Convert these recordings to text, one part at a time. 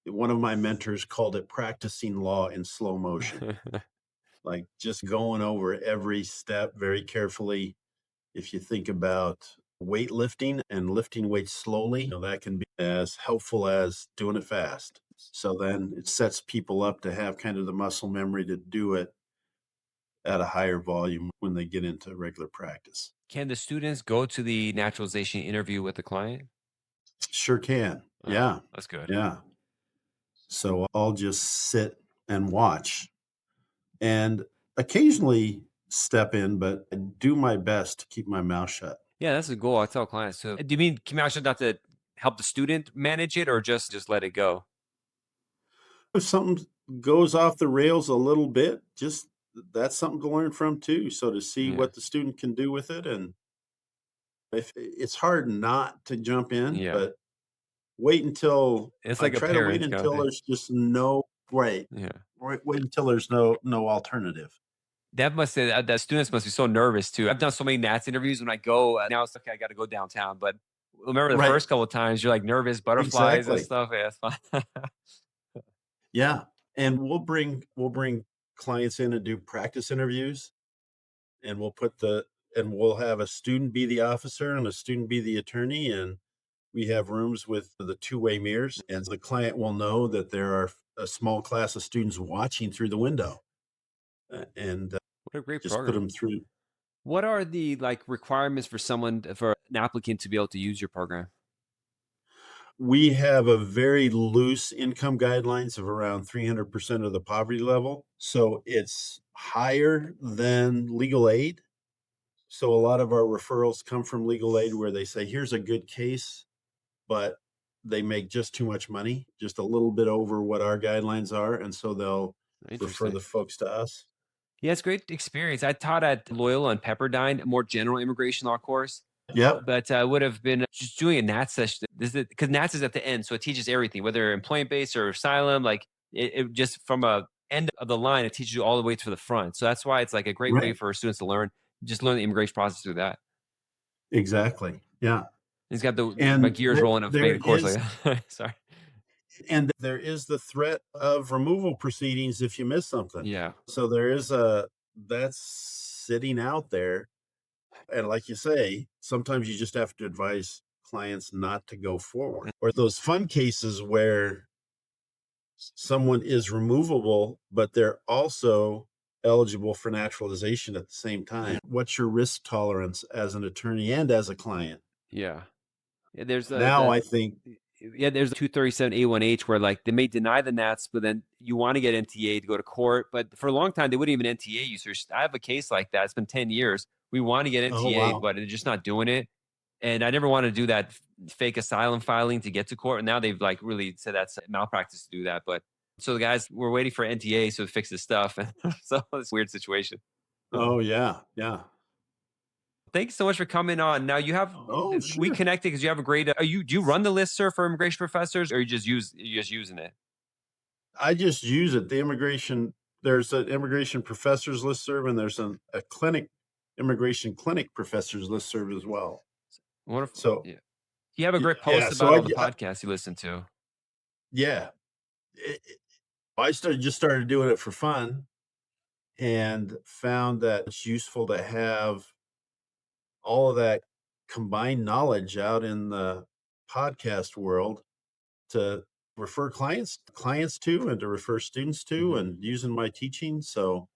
One of my mentors called it practicing law in slow motion, like just going over every step very carefully. If you think about weightlifting and lifting weights slowly, that can be as helpful as doing it fast. So then it sets people up to have kind of the muscle memory to do it at a higher volume when they get into regular practice. Can the students go to the naturalization interview with the client? Sure can. Oh, Yeah. that's good. Yeah. So I'll just sit and watch and occasionally step in, but I do my best to keep my mouth shut. Yeah, that's a goal. I tell clients too. Do you mean Kimasha not to help the student manage it or just let it go? If something goes off the rails a little bit, just that's something to learn from too. So to see Yeah. what the student can do with it, and if it's hard not to jump in, Yeah. but wait until It's I like a try to wait parent kind of until thing. there's just no right. Yeah. Wait until there's no alternative. That must say that students must be so nervous too. I've done so many Nats interviews when I go. Now it's okay. I got to go downtown, but remember the Right. first couple of times you're like nervous, butterflies and Exactly. stuff. Yeah, it's fine. Yeah. And we'll bring clients in and do practice interviews, and we'll have a student be the officer and a student be the attorney, and we have rooms with the two-way mirrors, and the client will know that there are a small class of students watching through the window, and What a great just put program. them through. What are the like requirements for for an applicant to be able to use your program? We have a very loose income guidelines of around 300% of the poverty level, so it's higher than legal aid. So a lot of our referrals come from legal aid where they say, "Here's a good case," but they make just too much money, just a little bit over what our guidelines are, and so they'll refer Interesting. the folks to us. Yeah, it's great experience. I taught at Loyola and Pepperdine, a more general immigration law course, Yep. but I would have been just doing a NAT session. This is because NATS is at the end, so it teaches everything, whether employment based or asylum. Like it just from a end of the line, it teaches you all the way to the front. So that's why it's like a great way Right. for students to learn. Just learn the immigration process through that. Exactly. Yeah. He's got my And gears rolling of there making a course like is that. Sorry. the threat of removal proceedings if you miss something. Yeah. So there is a that's sitting out there, and like you say, sometimes you just have to advise clients not to go forward. Or those fun cases where someone is removable, but they're also eligible for naturalization at the same time. What's your risk tolerance as an attorney and as a client? Yeah. Yeah, there's Now I think, yeah, there's 237A1H where like they may deny the Nats, but then you want to get NTA to go to court. But for a long time, they wouldn't even NTA you. So I have a case like that. It's been 10 years. We want to get oh, NTA, wow. but they're just not doing it. And I never wanted to do that fake asylum filing to get to court. And now they've like really said that's malpractice to do that. But so the guys, we're waiting for NTA so to fix this stuff. So it's a weird situation. Oh, yeah, yeah. Thank you so much for coming on. Now you have Oh, we sure. connected because you have a great. Are you do you run the listserv for immigration professors, or you just using it? I just use it. There's an immigration professors listserv, and there's a immigration clinic professors listserv as well. Wonderful. So, Yeah, you have a great yeah, post so about all the podcasts you listen to. yeah, just started doing it for fun and found that it's useful to have all of that combined knowledge out in the podcast world to refer clients to and to refer students to Mhm. and using my teaching. So,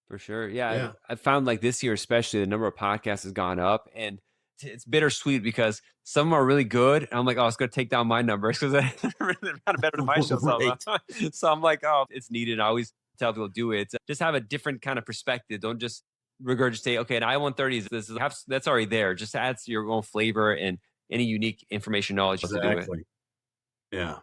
For sure. Yeah, yeah. I found like this year especially the number of podcasts has gone up, and it's bittersweet because some are really good. And I'm like, oh, it's gonna take down my numbers because they're really kind of better than my show. Right. So I'm like, oh, it's needed. I always tell people do it. Just have a different kind of perspective. Don't just regurgitate. Okay, an I-130 is this is that's already there. Just adds your own flavor and any unique information knowledge to do it. Exactly. Yeah.